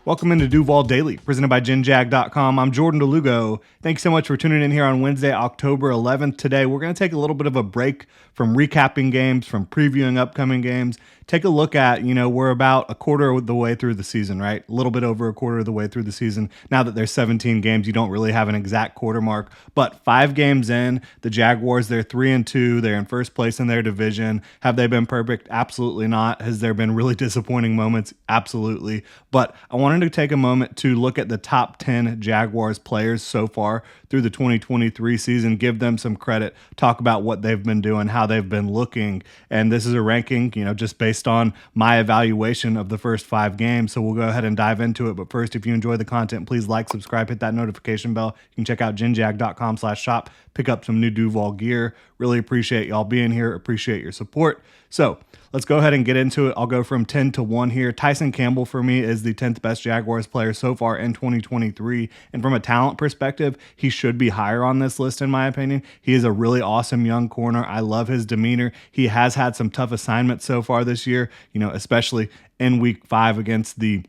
Welcome into Duval Daily, presented by GenJag.com. I'm Jordan DeLugo. Thanks so much for tuning in here on Wednesday, October 11th. Today, we're going to take a little bit of a break from recapping games, from previewing upcoming games. Take a look at, we're about a quarter of the way through the season, right? A little bit over a quarter of the way through the season. Now that there's 17 games, you don't really have an exact quarter mark. But 5 games in, the Jaguars, they're 3-2. They're in first place in their division. Have they been perfect? Absolutely not. Has there been really disappointing moments? Absolutely. But I wanted to take a moment to look at the top 10 Jaguars players so far through the 2023 season, give them some credit, talk about what they've been doing, how they've been looking. And this is a ranking, just based on my evaluation of the first 5 games. So we'll go ahead and dive into it. But first, if you enjoy the content, please like, subscribe, hit that notification bell. You can check out genjag.com/shop, pick up some new Duval gear. Really appreciate y'all being here. Appreciate your support. So let's go ahead and get into it. I'll go from 10 to 1 here. Tyson Campbell for me is the 10th best Jaguars player so far in 2023. And from a talent perspective, he should be higher on this list in my opinion. He is a really awesome young corner. I love his demeanor. He has had some tough assignments so far this year, especially in week 5 against the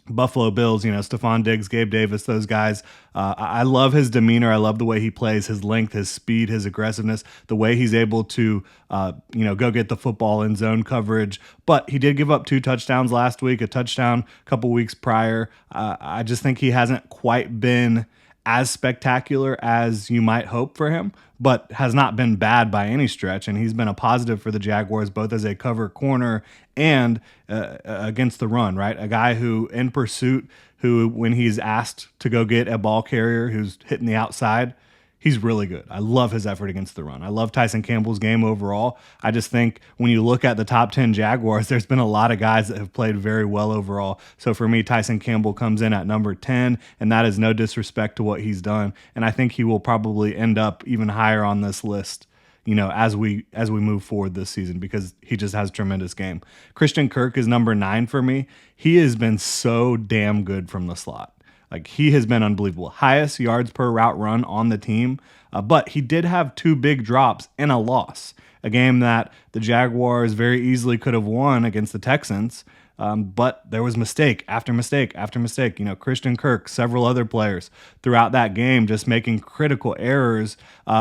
Buffalo Bills, Stephon Diggs, Gabe Davis, those guys. I love his demeanor. I love the way he plays, his length, his speed, his aggressiveness, the way he's able to, go get the football in zone coverage. But he did give up 2 touchdowns last week, a touchdown a couple weeks prior. I just think he hasn't quite been as spectacular as you might hope for him, but has not been bad by any stretch. And he's been a positive for the Jaguars, both as a cover corner and against the run, right? A guy who in pursuit, who when he's asked to go get a ball carrier who's hitting the outside, he's really good. I love his effort against the run. I love Tyson Campbell's game overall. I just think when you look at the top 10 Jaguars, there's been a lot of guys that have played very well overall. So for me, Tyson Campbell comes in at number 10, and that is no disrespect to what he's done. And I think he will probably end up even higher on this list, as we move forward this season, because he just has a tremendous game. Christian Kirk is number 9 for me. He has been so damn good from the slot. Like, he has been unbelievable. Highest yards per route run on the team. But he did have 2 big drops in a loss, a game that the Jaguars very easily could have won against the Texans. But there was mistake after mistake after mistake. Christian Kirk, several other players throughout that game just making critical errors.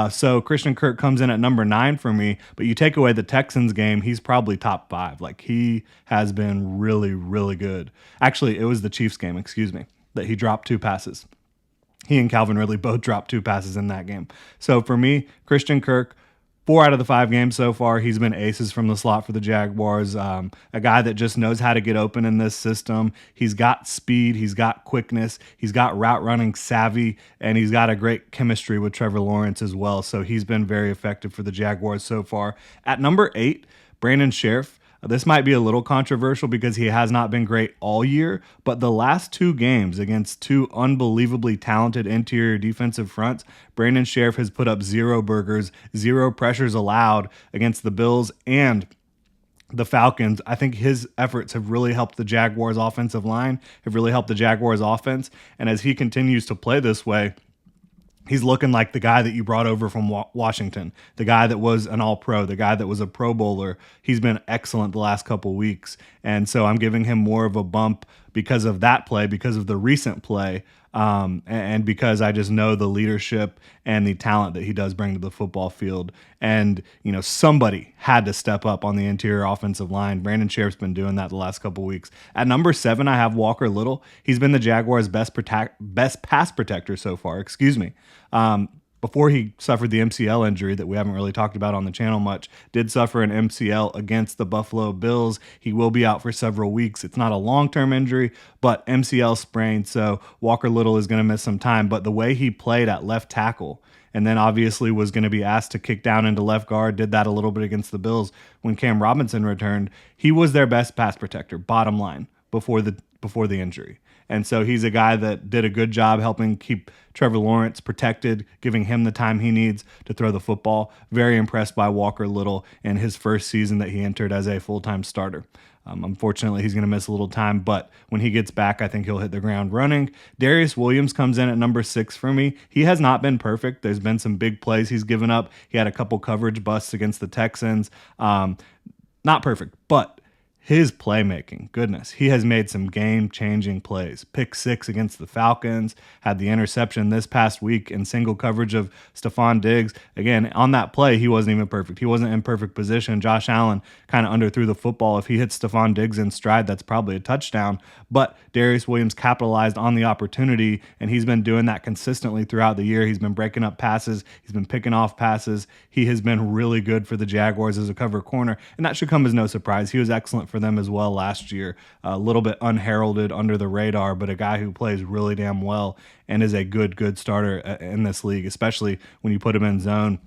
So Christian Kirk comes in at number 9 for me. But you take away the Texans game, he's probably top 5. Like, he has been really, really good. Actually, it was the Chiefs game, that he dropped 2 passes. He and Calvin Ridley both dropped 2 passes in that game. So for me, Christian Kirk, 4 out of the 5 games so far, he's been aces from the slot for the Jaguars. A guy that just knows how to get open in this system. He's got speed, he's got quickness, he's got route running savvy, and he's got a great chemistry with Trevor Lawrence as well. So he's been very effective for the Jaguars so far. At number 8, Brandon Sheriff. This might be a little controversial because he has not been great all year, but the last 2 games against 2 unbelievably talented interior defensive fronts, Brandon Sheriff has put up 0 burgers, 0 pressures allowed against the Bills and the Falcons. I think his efforts have really helped the Jaguars offensive line, have really helped the Jaguars offense, and as he continues to play this way, he's looking like the guy that you brought over from Washington, the guy that was an all-pro, the guy that was a Pro Bowler. He's been excellent the last couple of weeks. And so I'm giving him more of a bump because of that play, because of the recent play, and because I just know the leadership and the talent that he does bring to the football field. And, somebody had to step up on the interior offensive line. Brandon Sheriff's been doing that the last couple of weeks. At number 7, I have Walker Little. He's been the Jaguars' best pass protector so far, before he suffered the MCL injury that we haven't really talked about on the channel much, did suffer an MCL against the Buffalo Bills. He will be out for several weeks. It's not a long-term injury, but MCL sprain, so Walker Little is going to miss some time. But the way he played at left tackle, and then obviously was going to be asked to kick down into left guard, did that a little bit against the Bills when Cam Robinson returned. He was their best pass protector, bottom line, before the injury. And so he's a guy that did a good job helping keep Trevor Lawrence protected, giving him the time he needs to throw the football. Very impressed by Walker Little in his first season that he entered as a full-time starter. Unfortunately, he's going to miss a little time, but when he gets back, I think he'll hit the ground running. Darius Williams comes in at number 6 for me. He has not been perfect. There's been some big plays he's given up. He had a couple coverage busts against the Texans. Not perfect, but his playmaking, goodness, he has made some game-changing plays. Pick 6 against the Falcons, had the interception this past week in single coverage of Stephon Diggs. Again, on that play, he wasn't even perfect. He wasn't in perfect position. Josh Allen kind of underthrew the football. If he hits Stephon Diggs in stride, that's probably a touchdown. But Darius Williams capitalized on the opportunity, and he's been doing that consistently throughout the year. He's been breaking up passes. He's been picking off passes. He has been really good for the Jaguars as a cover corner, and that should come as no surprise. He was excellent for them as well last year. A little bit unheralded, under the radar, but a guy who plays really damn well and is a good starter in this league, especially when you put him in zone.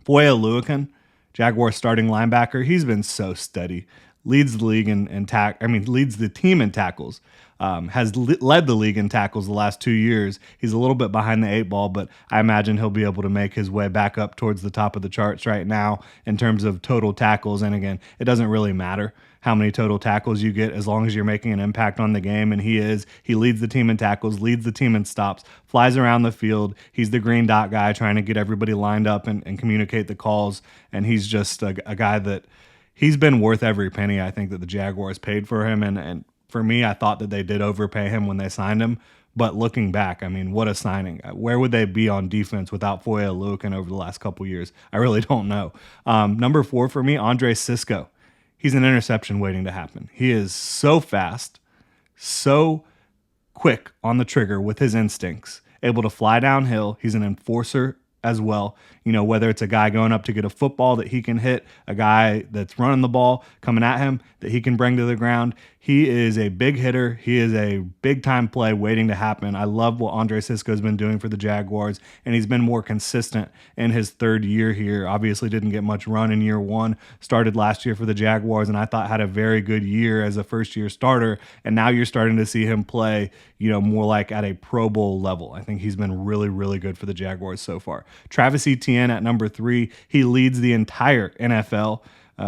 Foy Lanhee, Jaguars starting linebacker, he's been so steady. Leads the league leads the team in tackles. Has led the league in tackles the last 2 years. He's a little bit behind the 8 ball, but I imagine he'll be able to make his way back up towards the top of the charts right now in terms of total tackles. And again, it doesn't really matter how many total tackles you get as long as you're making an impact on the game. And he leads the team in tackles, leads the team in stops, flies around the field. He's the green dot guy trying to get everybody lined up and communicate the calls. And he's just a guy that he's been worth every penny, I think, that the Jaguars paid for him. And for me, I thought that they did overpay him when they signed him. But looking back, I mean, what a signing. Where would they be on defense without Foy Lanhee over the last couple years? I really don't know. Number 4 for me, Andre Cisco. He's an interception waiting to happen. He is so fast, so quick on the trigger with his instincts, able to fly downhill. He's an enforcer as well. You know, whether it's a guy going up to get a football that he can hit, a guy that's running the ball coming at him that he can bring to the ground. He is a big hitter. He is a big-time play waiting to happen. I love what Andre Cisco has been doing for the Jaguars, and he's been more consistent in his 3rd year here. Obviously didn't get much run in year 1. Started last year for the Jaguars, and I thought had a very good year as a first-year starter, and now you're starting to see him play, more like at a Pro Bowl level. I think he's been really good for the Jaguars so far. Travis Etienne at number 3. He leads the entire NFL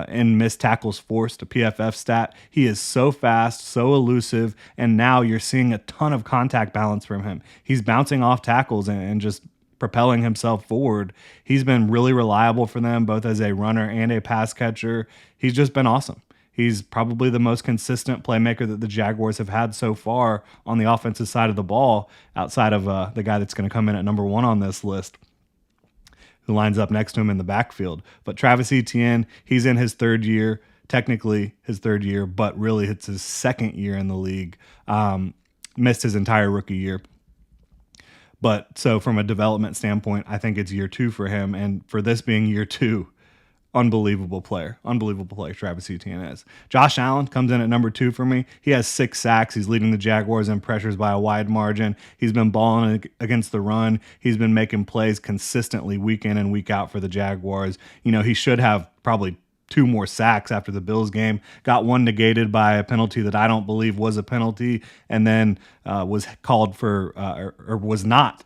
in missed tackles forced, a PFF stat. He is so fast, so elusive, and now you're seeing a ton of contact balance from him. He's bouncing off tackles and just propelling himself forward. He's been really reliable for them, both as a runner and a pass catcher. He's just been awesome. He's probably the most consistent playmaker that the Jaguars have had so far on the offensive side of the ball, outside of the guy that's going to come in at number 1 on this list, who lines up next to him in the backfield. But Travis Etienne, he's in his 3rd year, technically his 3rd year, but really it's his 2nd year in the league. Missed his entire rookie year. But so from a development standpoint, I think it's year 2 for him. And for this being year 2, unbelievable player Travis Etienne is. Josh Allen comes in at number 2 for me. He has 6 sacks. He's leading the Jaguars in pressures by a wide margin. He's been balling against the run. He's been making plays consistently week in and week out for the Jaguars. He should have probably 2 more sacks after the Bills game. Got one negated by a penalty that I don't believe was a penalty, and then was called for or was not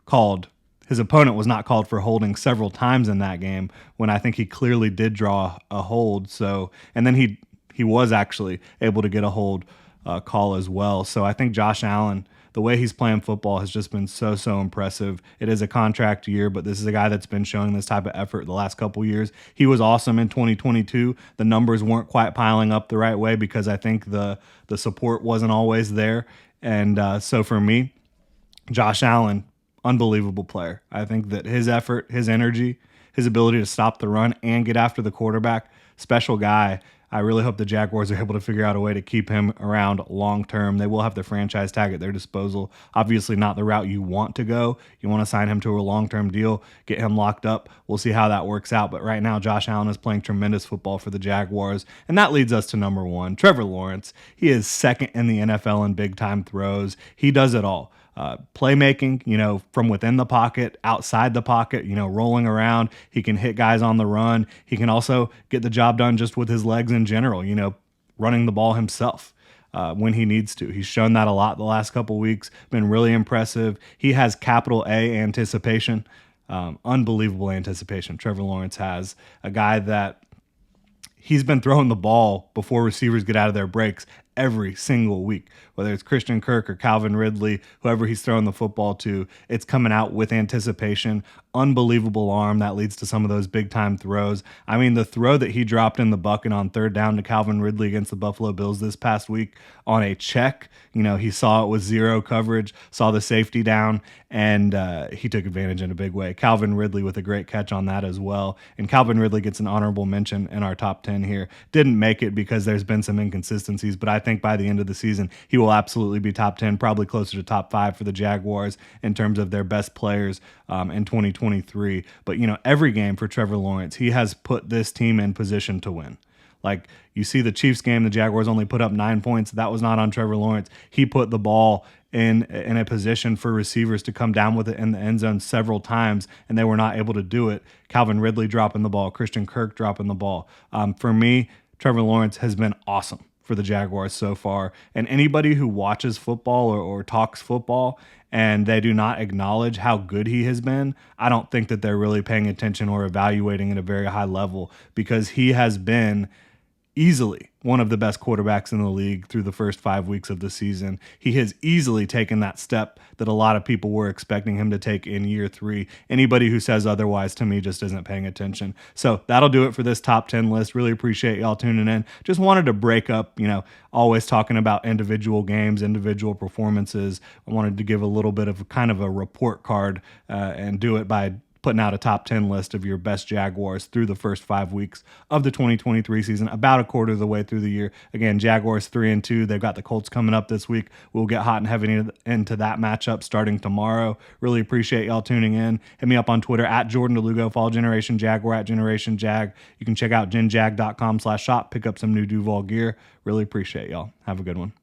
called. His opponent was not called for holding several times in that game, when I think he clearly did draw a hold. So, and then he was actually able to get a hold call as well. So I think Josh Allen, the way he's playing football has just been so impressive. It is a contract year, but this is a guy that's been showing this type of effort the last couple years. He was awesome in 2022. The numbers weren't quite piling up the right way because I think the support wasn't always there. And so for me, Josh Allen, unbelievable player. I think that his effort, his energy, his ability to stop the run and get after the quarterback, special guy. I really hope the Jaguars are able to figure out a way to keep him around long term. They will have the franchise tag at their disposal. Obviously not the route you want to go. You want to sign him to a long-term deal, get him locked up. We'll see how that works out. But right now, Josh Allen is playing tremendous football for the Jaguars. And that leads us to number 1, Trevor Lawrence. He is 2nd in the NFL in big-time throws. He does it all. Playmaking, from within the pocket, outside the pocket, rolling around. He can hit guys on the run. He can also get the job done just with his legs in general, running the ball himself when he needs to. He's shown that a lot the last couple weeks, been really impressive. He has capital A anticipation, unbelievable anticipation. Trevor Lawrence has a guy that he's been throwing the ball before receivers get out of their breaks every single week, whether it's Christian Kirk or Calvin Ridley, whoever he's throwing the football to, it's coming out with anticipation. Unbelievable arm that leads to some of those big time throws. I mean, the throw that he dropped in the bucket on third down to Calvin Ridley against the Buffalo Bills this past week on a check, he saw it with zero coverage, saw the safety down, and he took advantage in a big way. Calvin Ridley with a great catch on that as well. And Calvin Ridley gets an honorable mention in our top 10 here. Didn't make it because there's been some inconsistencies, but I think by the end of the season, he will absolutely be top 10, probably closer to top 5 for the Jaguars in terms of their best players in 2023. But, every game for Trevor Lawrence, he has put this team in position to win. Like, you see the Chiefs game, the Jaguars only put up 9 points. That was not on Trevor Lawrence. He put the ball in a position for receivers to come down with it in the end zone several times, and they were not able to do it. Calvin Ridley dropping the ball, Christian Kirk dropping the ball. For me, Trevor Lawrence has been awesome for the Jaguars so far. And anybody who watches football or talks football and they do not acknowledge how good he has been, I don't think that they're really paying attention or evaluating at a very high level, because he has been easily one of the best quarterbacks in the league through the first 5 weeks of the season. He has easily taken that step that a lot of people were expecting him to take in year 3. Anybody who says otherwise to me just isn't paying attention. So that'll do it for this top 10 list. Really appreciate y'all tuning in. Just wanted to break up, always talking about individual games, individual performances. I wanted to give a little bit of kind of a report card and do it by putting out a top 10 list of your best Jaguars through the first 5 weeks of the 2023 season, about a quarter of the way through the year. Again, Jaguars 3-2. They've got the Colts coming up this week. We'll get hot and heavy into that matchup starting tomorrow. Really appreciate y'all tuning in. Hit me up on Twitter at Jordan DeLugo. Follow Generation Jaguar at Generation Jag. You can check out genjag.com/shop. Pick up some new Duval gear. Really appreciate y'all. Have a good one.